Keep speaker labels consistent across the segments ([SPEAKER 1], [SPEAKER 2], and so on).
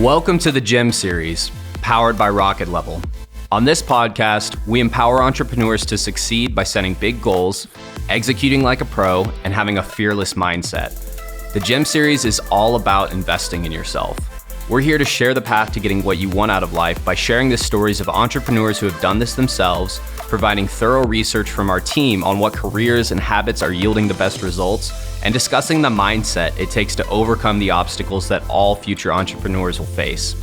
[SPEAKER 1] Welcome to the G.E.M Series, powered by Rocket Level. On this podcast, we empower entrepreneurs to succeed by setting big goals, executing like a pro, and having a fearless mindset. The G.E.M Series is all about investing in yourself. We're here to share the path to getting what you want out of life by sharing the stories of entrepreneurs who have done this themselves, providing thorough research from our team on what careers and habits are yielding the best results, and discussing the mindset it takes to overcome the obstacles that all future entrepreneurs will face.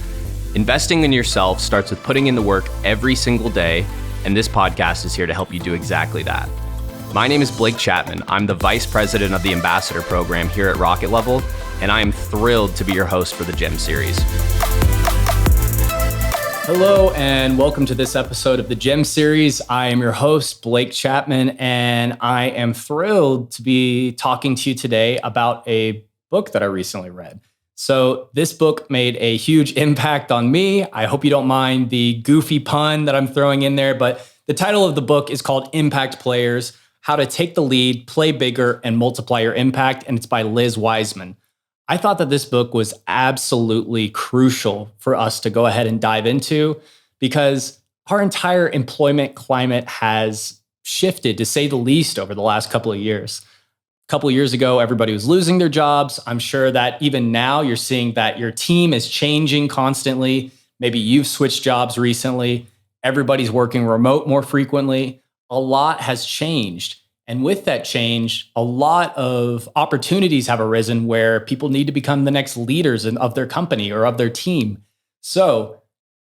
[SPEAKER 1] Investing in yourself starts with putting in the work every single day, and this podcast is here to help you do exactly that. My name is Blake Chapman. I'm the Vice President of the Ambassador Program here at Rocket Level, and I am thrilled to be your host for the G.E.M Series. Hello, and welcome to this episode of the G.E.M Series. I am your host, Blake Chapman, and I am thrilled to be talking to you today about a book that I recently read. So this book made a huge impact on me. I hope you don't mind the goofy pun that I'm throwing in there, but the title of the book is called Impact Players: How to Take the Lead, Play Bigger, and Multiply Your Impact, and it's by Liz Wiseman. I thought that this book was absolutely crucial for us to go ahead and dive into because our entire employment climate has shifted, to say the least, over the last couple of years. A couple of years ago, everybody was losing their jobs. I'm sure that even now you're seeing that your team is changing constantly. Maybe you've switched jobs recently. Everybody's working remote more frequently. A lot has changed. And with that change, a lot of opportunities have arisen where people need to become the next leaders of their company or of their team. So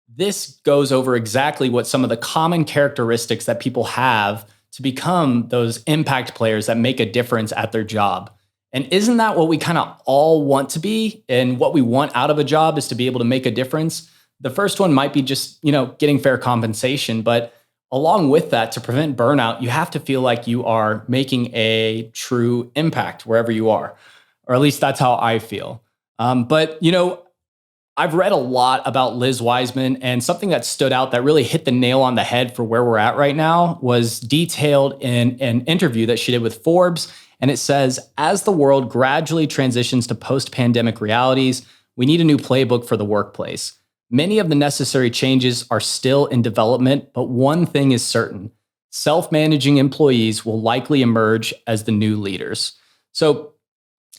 [SPEAKER 1] this goes over exactly what some of the common characteristics that people have to become those impact players that make a difference at their job. And isn't that what we kind of all want to be? And what we want out of a job is to be able to make a difference. The first one might be just, getting fair compensation, but along with that, to prevent burnout, you have to feel like you are making a true impact wherever you are, or at least that's how I feel. But I've read a lot about Liz Wiseman, and something that stood out that really hit the nail on the head for where we're at right now was detailed in an interview that she did with Forbes. And it says, as the world gradually transitions to post-pandemic realities, we need a new playbook for the workplace. Many of the necessary changes are still in development, but one thing is certain: self-managing employees will likely emerge as the new leaders. So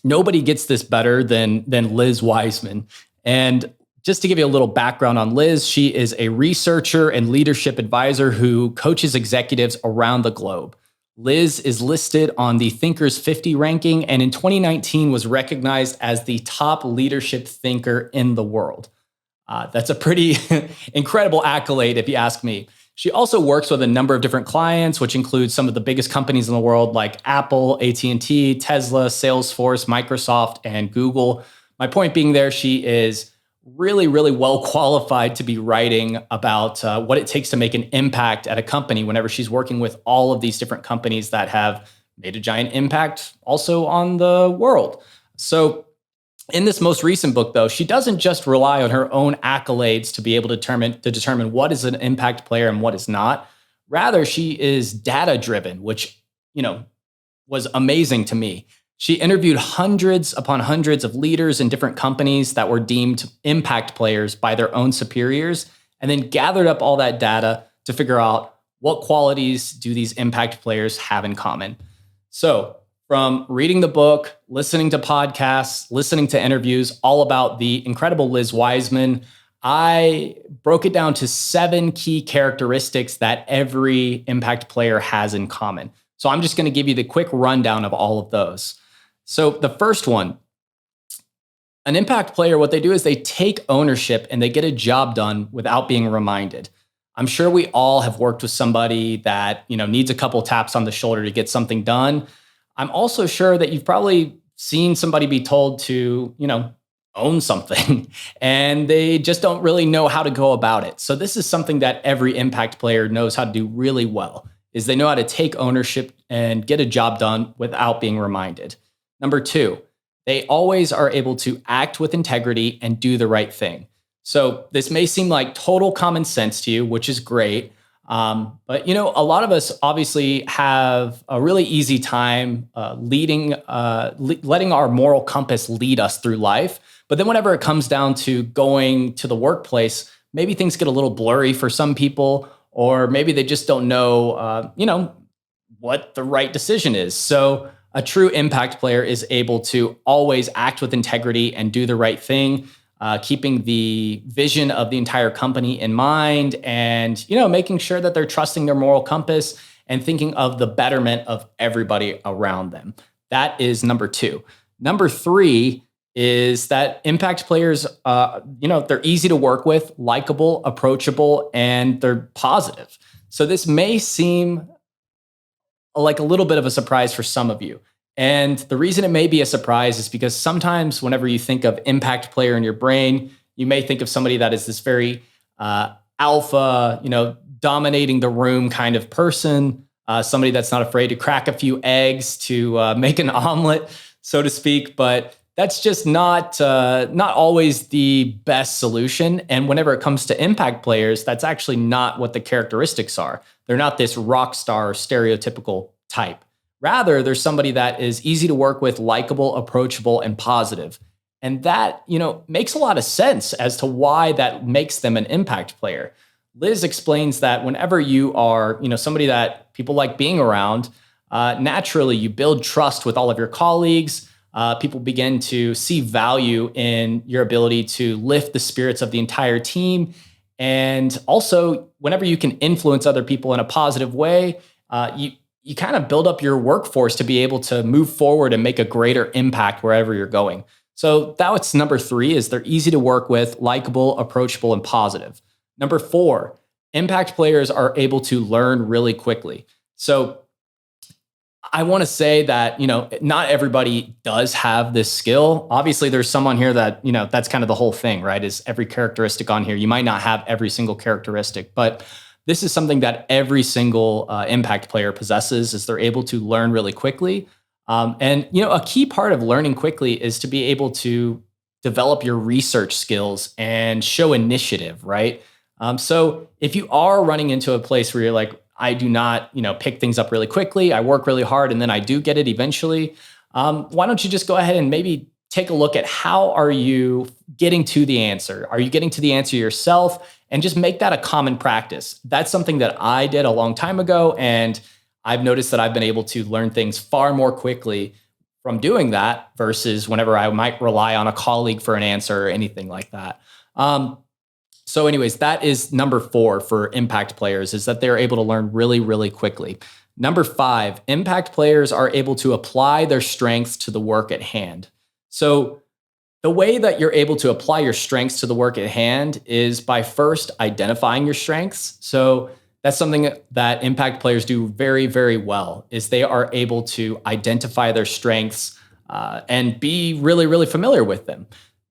[SPEAKER 1] nobody gets this better than Liz Wiseman. And just to give you a little background on Liz, she is a researcher and leadership advisor who coaches executives around the globe. Liz is listed on the Thinkers 50 ranking, and in 2019 was recognized as the top leadership thinker in the world. That's a pretty incredible accolade, if you ask me. She also works with a number of different clients, which includes some of the biggest companies in the world like Apple, AT&T, Tesla, Salesforce, Microsoft, and Google. My point being there, she is really, really well qualified to be writing about what it takes to make an impact at a company whenever she's working with all of these different companies that have made a giant impact also on the world. So in this most recent book, though, she doesn't just rely on her own accolades to be able to determine what is an impact player and what is not. Rather, she is data-driven, which, was amazing to me. She interviewed hundreds upon hundreds of leaders in different companies that were deemed impact players by their own superiors, and then gathered up all that data to figure out what qualities do these impact players have in common. So from reading the book, listening to podcasts, listening to interviews all about the incredible Liz Wiseman, I broke it down to 7 key characteristics that every impact player has in common. So I'm just going to give you the quick rundown of all of those. So the first one, an impact player, what they do is they take ownership and they get a job done without being reminded. I'm sure we all have worked with somebody that, needs a couple taps on the shoulder to get something done. I'm also sure that you've probably seen somebody be told to, own something and they just don't really know how to go about it. So this is something that every impact player knows how to do really well, is they know how to take ownership and get a job done without being reminded. Number 2, they always are able to act with integrity and do the right thing. So this may seem like total common sense to you, which is great. But a lot of us obviously have a really easy time letting our moral compass lead us through life. But then whenever it comes down to going to the workplace, maybe things get a little blurry for some people, or maybe they just don't know, what the right decision is. So a true impact player is able to always act with integrity and do the right thing, keeping the vision of the entire company in mind, and making sure that they're trusting their moral compass and thinking of the betterment of everybody around them. That is number 2. Number 3 is that impact players, they're easy to work with, likable, approachable, and they're positive. So this may seem like a little bit of a surprise for some of you. And the reason it may be a surprise is because sometimes whenever you think of impact player in your brain, you may think of somebody that is this very alpha, dominating the room kind of person, somebody that's not afraid to crack a few eggs to make an omelet, so to speak. But that's just not always the best solution. And whenever it comes to impact players, that's actually not what the characteristics are. They're not this rock star stereotypical type. Rather, there's somebody that is easy to work with, likable, approachable, and positive. And that, makes a lot of sense as to why that makes them an impact player. Liz explains that whenever you are, somebody that people like being around, naturally you build trust with all of your colleagues. People begin to see value in your ability to lift the spirits of the entire team. And also, whenever you can influence other people in a positive way, you kind of build up your workforce to be able to move forward and make a greater impact wherever you're going. So that's number 3, is they're easy to work with, likable, approachable, and positive. Number 4, impact players are able to learn really quickly. So I want to say that, not everybody does have this skill. Obviously, there's someone here that, that's kind of the whole thing, right? Is every characteristic on here. You might not have every single characteristic, but this is something that every single impact player possesses, is they're able to learn really quickly. And a key part of learning quickly is to be able to develop your research skills and show initiative, right? So if you are running into a place where you're like, I do not, pick things up really quickly, I work really hard, and then I do get it eventually, why don't you just go ahead and maybe take a look at how are you getting to the answer? Are you getting to the answer yourself? And just make that a common practice. That's something that I did a long time ago, and I've noticed that I've been able to learn things far more quickly from doing that versus whenever I might rely on a colleague for an answer or anything like that. So anyways, that is number 4 for impact players, is that they're able to learn really, really quickly. Number 5, impact players are able to apply their strengths to the work at hand. So the way that you're able to apply your strengths to the work at hand is by first identifying your strengths. So that's something that impact players do very, very well, is they are able to identify their strengths and be really, really familiar with them.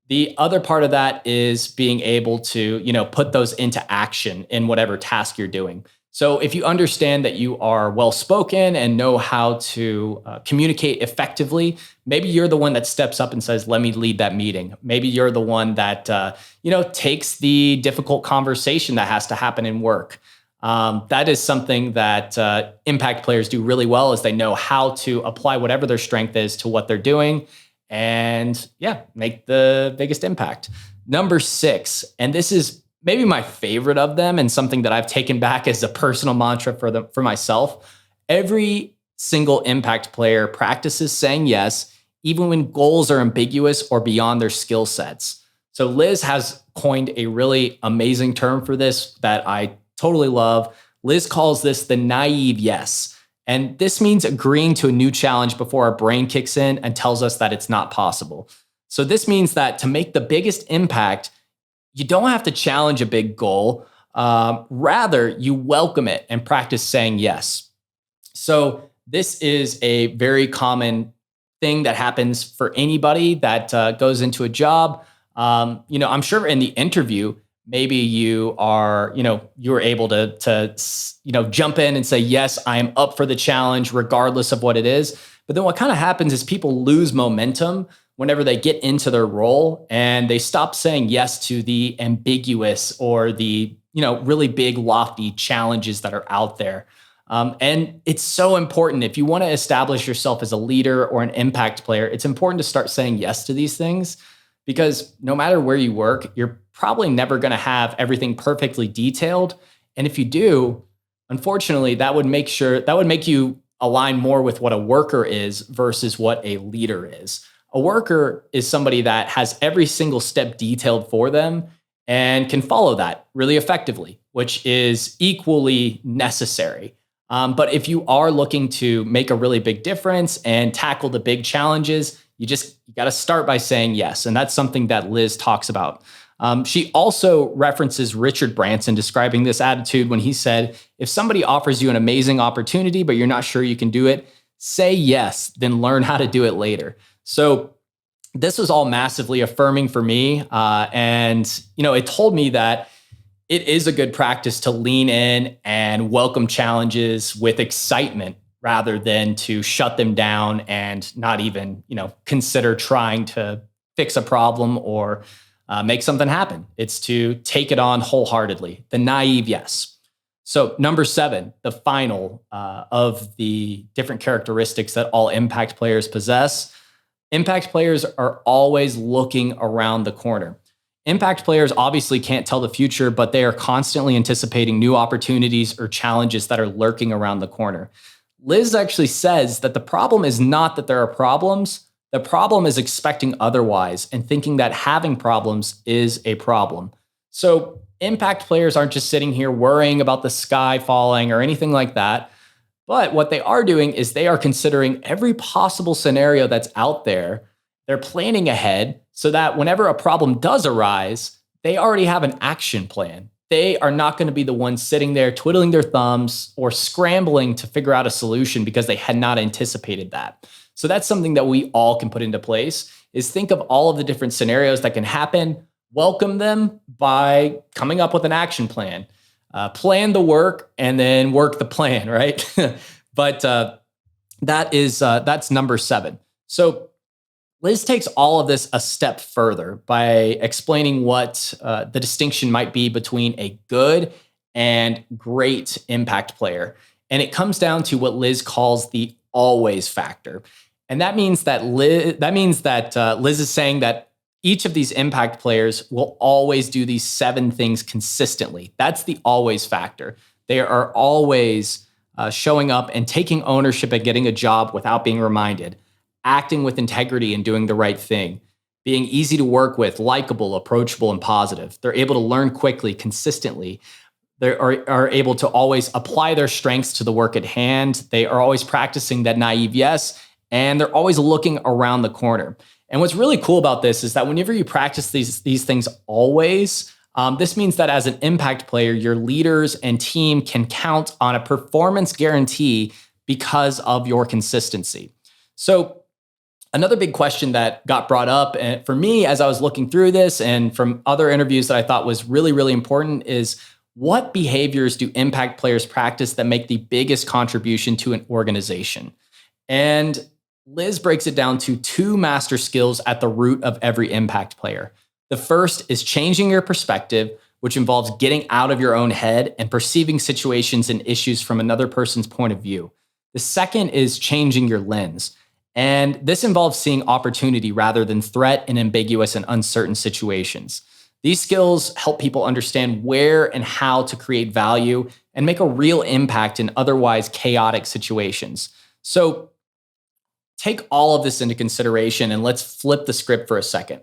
[SPEAKER 1] The other part of that is being able to, put those into action in whatever task you're doing. So if you understand that you are well-spoken and know how to communicate effectively, maybe you're the one that steps up and says, let me lead that meeting. Maybe you're the one that, takes the difficult conversation that has to happen in work. That is something that impact players do really well, is they know how to apply whatever their strength is to what they're doing and make the biggest impact. Number 6, and this is maybe my favorite of them and something that I've taken back as a personal mantra for myself. Every single impact player practices saying yes, even when goals are ambiguous or beyond their skill sets. So Liz has coined a really amazing term for this that I totally love. Liz calls this the naive yes. And this means agreeing to a new challenge before our brain kicks in and tells us that it's not possible. So this means that to make the biggest impact, you don't have to challenge a big goal. Rather, you welcome it and practice saying yes. So this is a very common thing that happens for anybody that goes into a job. I'm sure in the interview, maybe you are, you're able to jump in and say, yes, I am up for the challenge, regardless of what it is. But then what kind of happens is people lose momentum whenever they get into their role and they stop saying yes to the ambiguous or the, really big, lofty challenges that are out there. And it's so important. If you want to establish yourself as a leader or an impact player, it's important to start saying yes to these things, because no matter where you work, you're probably never going to have everything perfectly detailed. And if you do, unfortunately, that would make you align more with what a worker is versus what a leader is. A worker is somebody that has every single step detailed for them and can follow that really effectively, which is equally necessary. But if you are looking to make a really big difference and tackle the big challenges, you got to start by saying yes. And that's something that Liz talks about. She also references Richard Branson describing this attitude when he said, if somebody offers you an amazing opportunity, but you're not sure you can do it, say yes, then learn how to do it later. So this was all massively affirming for me. And it told me that it is a good practice to lean in and welcome challenges with excitement rather than to shut them down and not even, consider trying to fix a problem or make something happen. It's to take it on wholeheartedly, the naive yes. So number 7, the final of the different characteristics that all impact players possess. Impact players are always looking around the corner. Impact players obviously can't tell the future, but they are constantly anticipating new opportunities or challenges that are lurking around the corner. Liz actually says that the problem is not that there are problems. The problem is expecting otherwise and thinking that having problems is a problem. So impact players aren't just sitting here worrying about the sky falling or anything like that. But what they are doing is they are considering every possible scenario that's out there. They're planning ahead so that whenever a problem does arise, they already have an action plan. They are not going to be the ones sitting there twiddling their thumbs or scrambling to figure out a solution because they had not anticipated that. So that's something that we all can put into place, is think of all of the different scenarios that can happen, welcome them by coming up with an action plan. Plan the work and then work the plan, right? But that's number 7. So Liz takes all of this a step further by explaining what the distinction might be between a good and great impact player. And it comes down to what Liz calls the always factor. And that means that Liz is saying that each of these impact players will always do these 7 things consistently. That's the always factor. They are always showing up and taking ownership at getting a job without being reminded, acting with integrity and doing the right thing, being easy to work with, likable, approachable, and positive. They're able to learn quickly, consistently. They are able to always apply their strengths to the work at hand. They are always practicing that naive yes, and they're always looking around the corner. And what's really cool about this is that whenever you practice these things always, this means that as an impact player, your leaders and team can count on a performance guarantee because of your consistency. So another big question that got brought up for me as I was looking through this and from other interviews that I thought was really, really important is, what behaviors do impact players practice that make the biggest contribution to an organization? And Liz breaks it down to 2 master skills at the root of every impact player. The first is changing your perspective, which involves getting out of your own head and perceiving situations and issues from another person's point of view. The second is changing your lens. And this involves seeing opportunity rather than threat in ambiguous and uncertain situations. These skills help people understand where and how to create value and make a real impact in otherwise chaotic situations. So take all of this into consideration and let's flip the script for a second.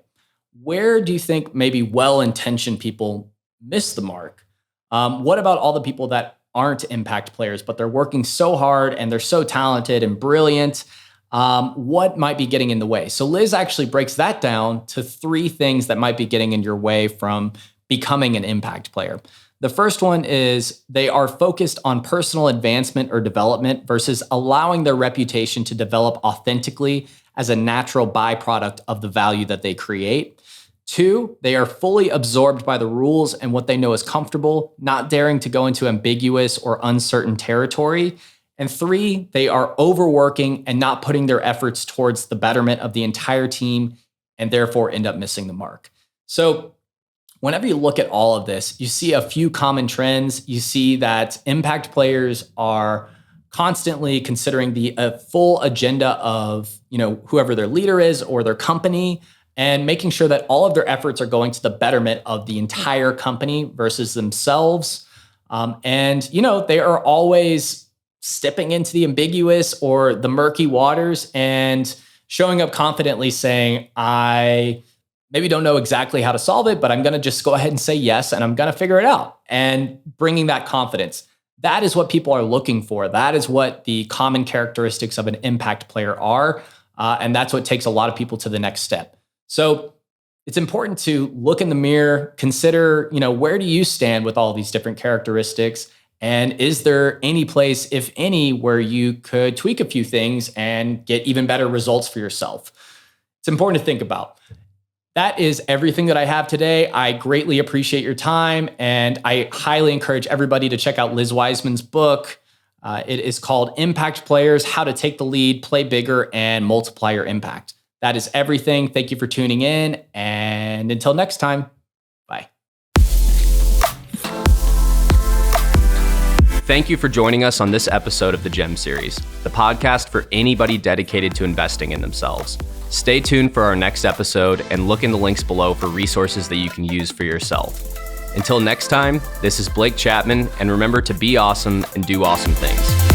[SPEAKER 1] Where do you think maybe well-intentioned people miss the mark? What about all the people that aren't impact players, but they're working so hard and they're so talented and brilliant? What might be getting in the way? So Liz actually breaks that down to 3 things that might be getting in your way from becoming an impact player. The first one is they are focused on personal advancement or development versus allowing their reputation to develop authentically as a natural byproduct of the value that they create. 2, they are fully absorbed by the rules and what they know is comfortable, not daring to go into ambiguous or uncertain territory. And 3, they are overworking and not putting their efforts towards the betterment of the entire team and therefore end up missing the mark. So whenever you look at all of this, you see a few common trends. You see that impact players are constantly considering the full agenda of, whoever their leader is or their company, and making sure that all of their efforts are going to the betterment of the entire company versus themselves. They are always stepping into the ambiguous or the murky waters and showing up confidently saying, I maybe don't know exactly how to solve it, but I'm going to just go ahead and say yes, and I'm going to figure it out, and bringing that confidence. That is what people are looking for. That is what the common characteristics of an impact player are. And that's what takes a lot of people to the next step. So it's important to look in the mirror, consider, where do you stand with all these different characteristics? And is there any place, if any, where you could tweak a few things and get even better results for yourself? It's important to think about. That is everything that I have today. I greatly appreciate your time, and I highly encourage everybody to check out Liz Wiseman's book. It is called Impact Players: How to Take the Lead, Play Bigger, and Multiply Your Impact. That is everything. Thank you for tuning in, and until next time, bye.
[SPEAKER 2] Thank you for joining us on this episode of the G.E.M Series, the podcast for anybody dedicated to investing in themselves. Stay tuned for our next episode and look in the links below for resources that you can use for yourself. Until next time, this is Blake Chapman, and remember to be awesome and do awesome things.